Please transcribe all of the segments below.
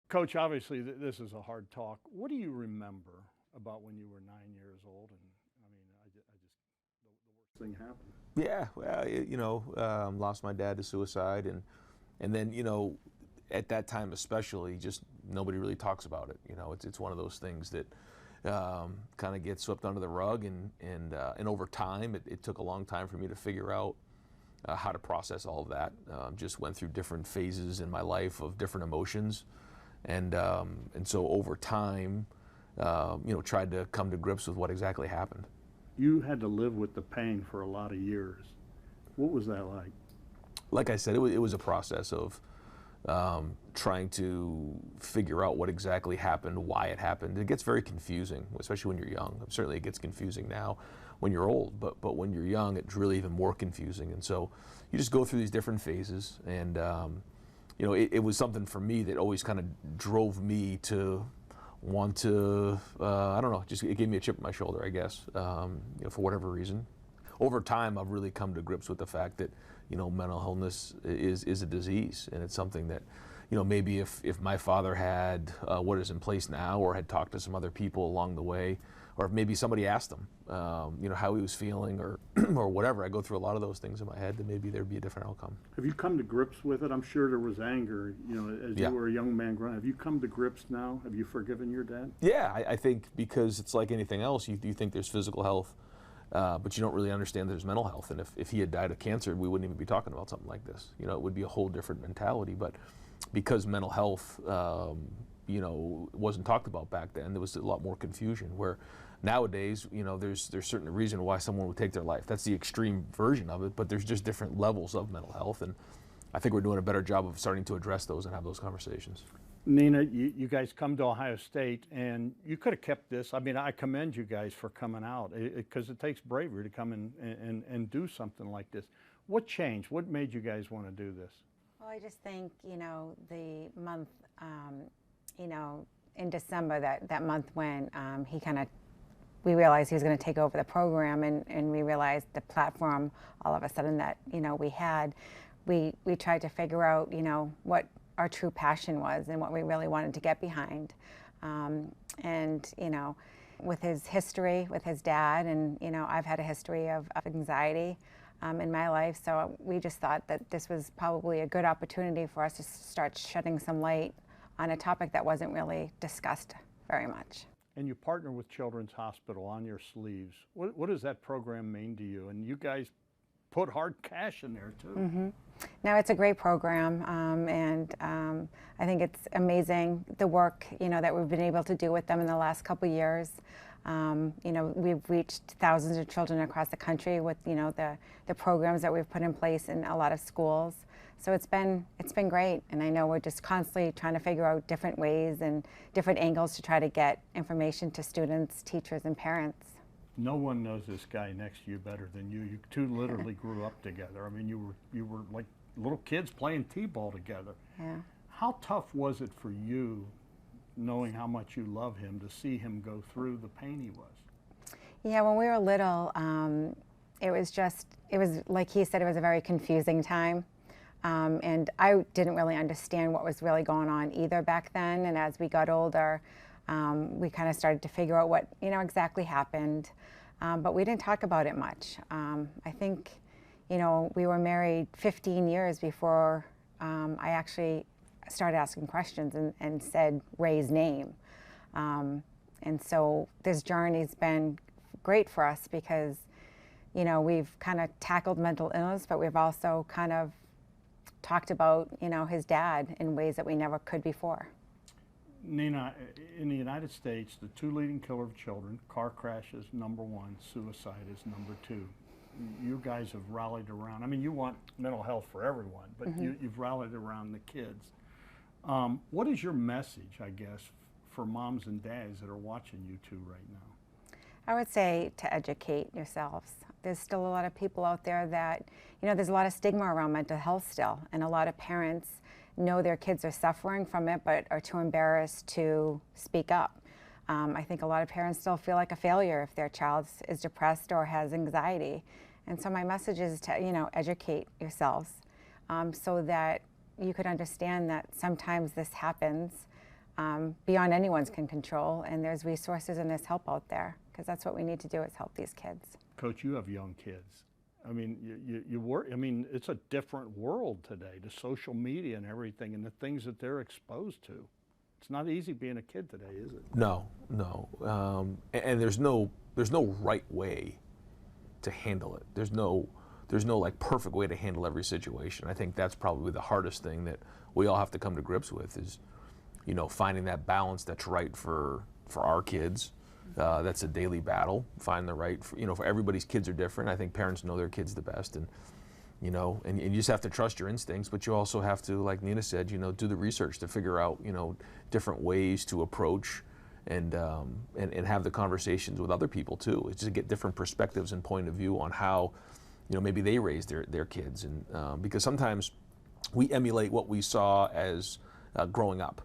Coach, obviously this is a hard talk. What do you remember about when you were 9 years old? And I mean, the worst thing happened. Yeah, well, lost my dad to suicide, and then at that time especially, just nobody really talks about it. It's one of those things that kind of gets swept under the rug, and over time, it took a long time for me to figure out how to process all of that. Just went through different phases in my life of different emotions, and so over time, tried to come to grips with what exactly happened. You had to live with the pain for a lot of years. What was that like? Like I said, it was a process of trying to figure out what exactly happened, why it happened. It gets very confusing, especially when you're young. Certainly it gets confusing now when you're old, but when you're young, it's really even more confusing. And so you just go through these different phases, and it was something for me that always kind of drove me to want to, I don't know, just it gave me a chip on my shoulder, I guess, for whatever reason. Over time, I've really come to grips with the fact that, mental illness is a disease, and it's something that, maybe if my father had what is in place now, or had talked to some other people along the way, or if maybe somebody asked him, how he was feeling, or or whatever. I go through a lot of those things in my head, that maybe there'd be a different outcome. Have you come to grips with it? I'm sure there was anger, as Yeah. you were a young man growing up. Have you come to grips now? Have you forgiven your dad? Yeah, I think because it's like anything else, you think there's physical health, but you don't really understand there's mental health. And if he had died of cancer, we wouldn't even be talking about something like this. It would be a whole different mentality. But because mental health, wasn't talked about back then, there was a lot more confusion. Where nowadays, there's certain reason why someone would take their life. That's the extreme version of it, but there's just different levels of mental health. And I think we're doing a better job of starting to address those and have those conversations. Nina, you guys come to Ohio State, and you could have kept this. I mean, I commend you guys for coming out, because it takes bravery to come and do something like this. What changed? What made you guys want to do this? Well, I just think, the month, in December, that month when we realized he was going to take over the program, and we realized the platform all of a sudden that, we had, we tried to figure out, what our true passion was and what we really wanted to get behind. With his history, with his dad, and, I've had a history of anxiety in my life, so we just thought that this was probably a good opportunity for us to start shedding some light on a topic that wasn't really discussed very much. And you partner with Children's Hospital on your sleeves. What does that program mean to you? And you guys put hard cash in there too. Mm-hmm. No, it's a great program, and I think it's amazing the work that we've been able to do with them in the last couple of years. We've reached thousands of children across the country with the programs that we've put in place in a lot of schools. So it's been great, and I know we're just constantly trying to figure out different ways and different angles to try to get information to students, teachers, and parents. No one knows this guy next to you better than you. You two literally grew up together. I mean, you were like little kids playing t-ball together. Yeah. How tough was it for you, knowing how much you love him, to see him go through the pain he was? Yeah, when we were little, it was like he said, it was a very confusing time. And I didn't really understand what was really going on either back then. And as we got older, we kind of started to figure out what exactly happened, but we didn't talk about it much. I think we were married 15 years before I actually started asking questions and said Ray's name. And so this journey's been great for us because we've kind of tackled mental illness, but we've also kind of talked about his dad in ways that we never could before. Nina, in the United States, the two leading killer of children, car crash is number one, suicide is number two. You guys have rallied around, I mean, you want mental health for everyone, but mm-hmm. you've rallied around the kids. What is your message, I guess, for moms and dads that are watching you two right now? I would say to educate yourselves. There's still a lot of people out there that, there's a lot of stigma around mental health still, and a lot of parents know their kids are suffering from it but are too embarrassed to speak up. I think a lot of parents still feel like a failure if their child is depressed or has anxiety. And so my message is to, educate yourselves so that you could understand that sometimes this happens, beyond anyone's control, and there's resources and there's help out there, because that's what we need to do, is help these kids. Coach, you have young kids. I mean, you work. I mean, it's a different world today. The social media and everything, and the things that they're exposed to. It's not easy being a kid today, is it? No, no, and there's no right way to handle it. There's no like perfect way to handle every situation. I think that's probably the hardest thing that we all have to come to grips with, is, you know, finding that balance that's right for our kids. That's a daily battle. Find the right, for everybody's kids are different. I think parents know their kids the best, and and you just have to trust your instincts, but you also have to, like Nina said, do the research to figure out, different ways to approach and have the conversations with other people too. It's just to get different perspectives and point of view on how, maybe they raise their kids, and because sometimes we emulate what we saw as growing up.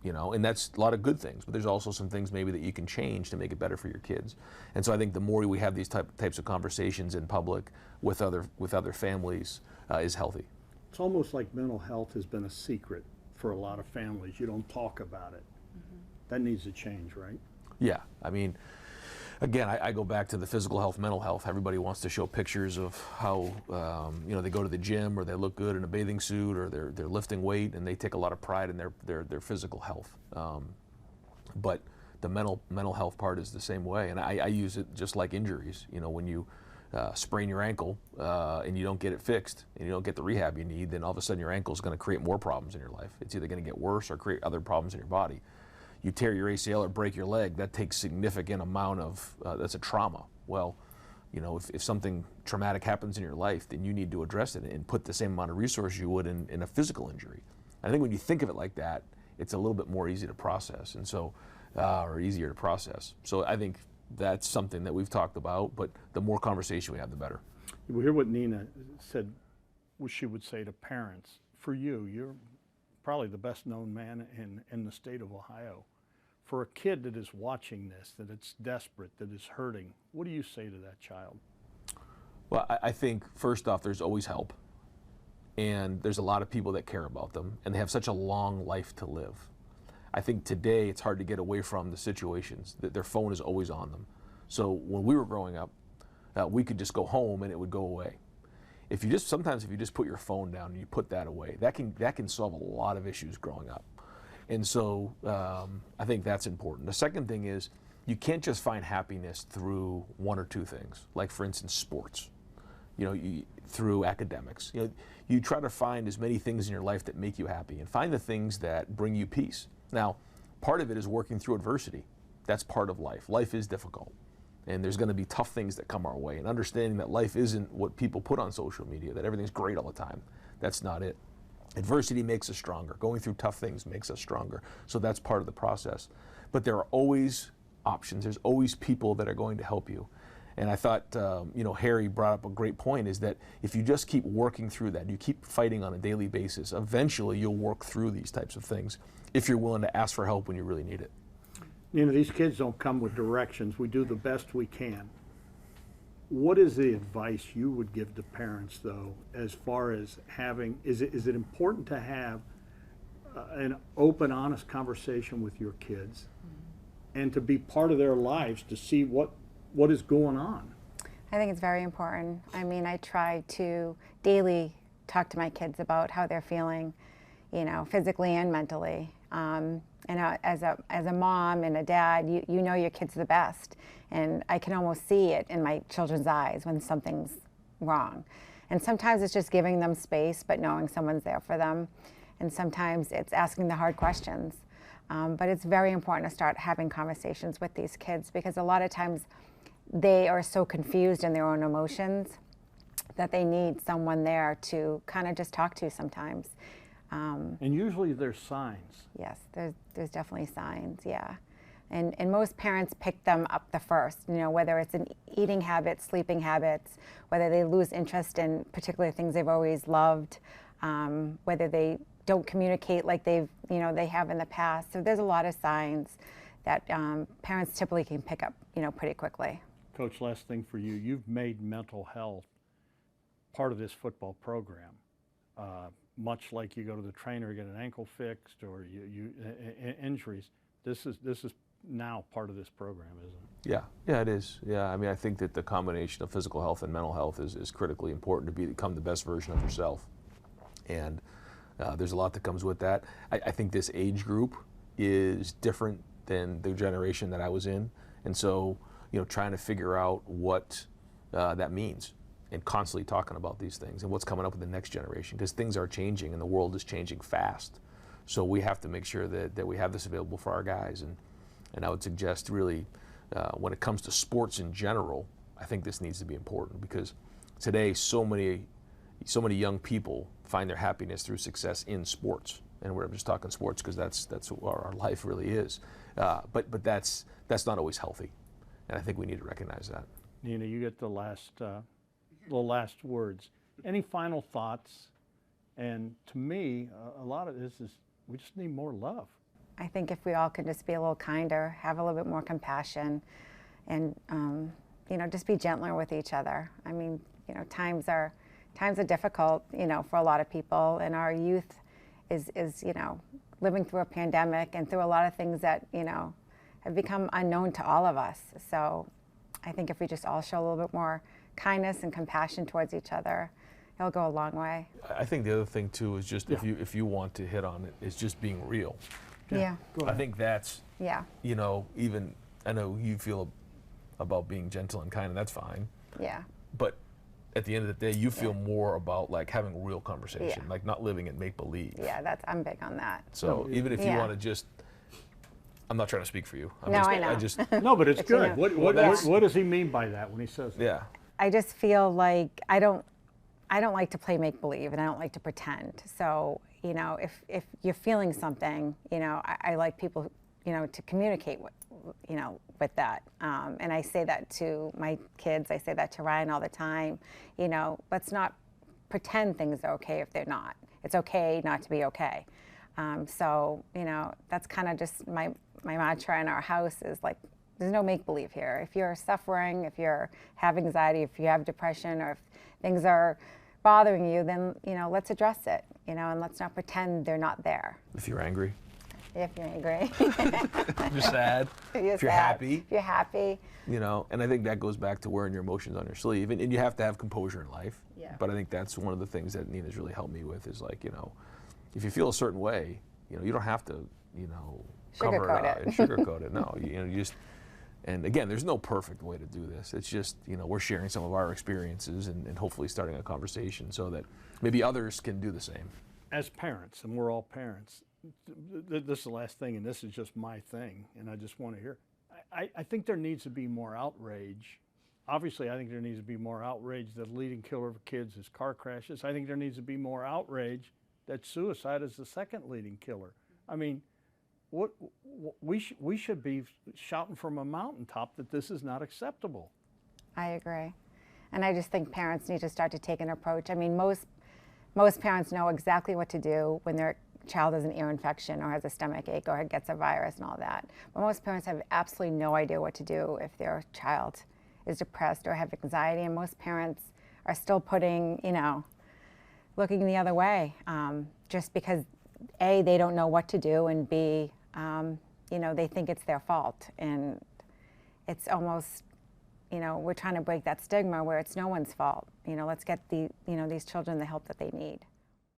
And that's a lot of good things, but there's also some things maybe that you can change to make it better for your kids. And so I think the more we have these types of conversations in public with other families is healthy. It's almost like mental health has been a secret for a lot of families. You don't talk about it. Mm-hmm. That needs to change, right? Yeah, I mean, again, I go back to the physical health, mental health. Everybody wants to show pictures of how they go to the gym, or they look good in a bathing suit, or they're lifting weight, and they take a lot of pride in their physical health. But the mental health part is the same way, and I use it just like injuries. When you sprain your ankle and you don't get it fixed, and you don't get the rehab you need, then all of a sudden your ankle is going to create more problems in your life. It's either going to get worse or create other problems in your body. You tear your ACL or break your leg, that takes significant amount of, that's a trauma. Well, if something traumatic happens in your life, then you need to address it and put the same amount of resource you would in a physical injury. I think when you think of it like that, it's a little bit more easy to process, and so, or easier to process. So I think that's something that we've talked about, but the more conversation we have, the better. We hear what Nina said, what she would say to parents. For you, you're probably the best known man in the state of Ohio. For a kid that is watching this, that it's desperate, that is hurting, what do you say to that child? Well, I think first off, there's always help. And there's a lot of people that care about them, and they have such a long life to live. I think today it's hard to get away from the situations, that their phone is always on them. So when we were growing up, we could just go home and it would go away. Sometimes if you just put your phone down and you put that away, that can solve a lot of issues growing up. And so I think that's important. The second thing is, you can't just find happiness through one or two things, like for instance sports, through academics. You try to find as many things in your life that make you happy, and find the things that bring you peace. Now, part of it is working through adversity. That's part of life. Life is difficult, and there's going to be tough things that come our way, and understanding that life isn't what people put on social media, that everything's great all the time. That's not it. Adversity makes us stronger. Going through tough things makes us stronger. So that's part of the process. But there are always options. There's always people that are going to help you. And I thought, Harry brought up a great point, is that if you just keep working through that, you keep fighting on a daily basis, eventually you'll work through these types of things if you're willing to ask for help when you really need it. These kids don't come with directions. We do the best we can. What is the advice you would give to parents, though, as far as is it important to have an open, honest conversation with your kids, and to be part of their lives, to see what is going on? I think it's very important. I mean, I try to daily talk to my kids about how they're feeling, physically and mentally. And as a mom and a dad, you know your kids the best, and I can almost see it in my children's eyes when something's wrong. And sometimes it's just giving them space, but knowing someone's there for them. And sometimes it's asking the hard questions. But it's very important to start having conversations with these kids, because a lot of times they are so confused in their own emotions that they need someone there to kind of just talk to sometimes. And usually there's signs. Yes, there's definitely signs, yeah. And most parents pick them up the first, whether it's in eating habits, sleeping habits, whether they lose interest in particular things they've always loved, whether they don't communicate like they have in the past. So there's a lot of signs that parents typically can pick up, pretty quickly. Coach, last thing for you. You've made mental health part of this football program. much like you go to the trainer, you get an ankle fixed, or injuries. This is now part of this program, isn't it? Yeah, it is. Yeah, I mean, I think that the combination of physical health and mental health is critically important to become the best version of yourself. And there's a lot that comes with that. I think this age group is different than the generation that I was in. And so, trying to figure out what that means and constantly talking about these things and what's coming up with the next generation, because things are changing and the world is changing fast. So we have to make sure that we have this available for our guys. And I would suggest really, when it comes to sports in general, I think this needs to be important, because today so many young people find their happiness through success in sports. And we're just talking sports because that's what our life really is. But that's not always healthy. And I think we need to recognize that. Nina, you get the last words. Any final thoughts? And to me, a lot of this is we just need more love. I think if we all could just be a little kinder, have a little bit more compassion, and just be gentler with each other. I mean, times are difficult, for a lot of people, and our youth is living through a pandemic and through a lot of things that have become unknown to all of us. So I think if we just all show a little bit more kindness and compassion towards each other, it'll go a long way. I think the other thing too is just if you want to hit on it, is just being real. Yeah. I think that's, yeah. Even, I know you feel about being gentle and kind, and that's fine. Yeah. But at the end of the day, you feel more about like having a real conversation, like not living in make-believe. Yeah, I'm big on that. So even if you want to just, I'm not trying to speak for you. I know. No, but it's good. What does he mean by that when he says that? Yeah. I just feel like I don't like to play make-believe, and I don't like to pretend. So, if you're feeling something, I like people, to communicate with that. And I say that to my kids. I say that to Ryan all the time. Let's not pretend things are okay if they're not. It's okay not to be okay. So, that's kind of just my mantra in our house is like, there's no make-believe here. If you're suffering, if you have anxiety, if you have depression, or if things are bothering you, then, let's address it, and let's not pretend they're not there. If you're angry. If you're angry. If you're sad. If you're happy. If you're happy. And I think that goes back to wearing your emotions on your sleeve. And you have to have composure in life. Yeah. But I think that's one of the things that Nina's really helped me with is like, if you feel a certain way, you don't have to, cover it up and sugarcoat it. No, you just, and again, there's no perfect way to do this. It's just, we're sharing some of our experiences and hopefully starting a conversation so that maybe others can do the same. As parents, and we're all parents, this is the last thing, and this is just my thing, and I just want to hear. I think there needs to be more outrage. Obviously, I think there needs to be more outrage that the leading killer of kids is car crashes. I think there needs to be more outrage that suicide is the second leading killer. I mean, we should be shouting from a mountaintop that this is not acceptable. I agree. And I just think parents need to start to take an approach. I mean, most parents know exactly what to do when their child has an ear infection or has a stomach ache or gets a virus and all that. But most parents have absolutely no idea what to do if their child is depressed or have anxiety. And most parents are still putting, looking the other way, just because A, they don't know what to do, and B, they think it's their fault. And it's almost, we're trying to break that stigma where it's no one's fault. Let's get these children the help that they need.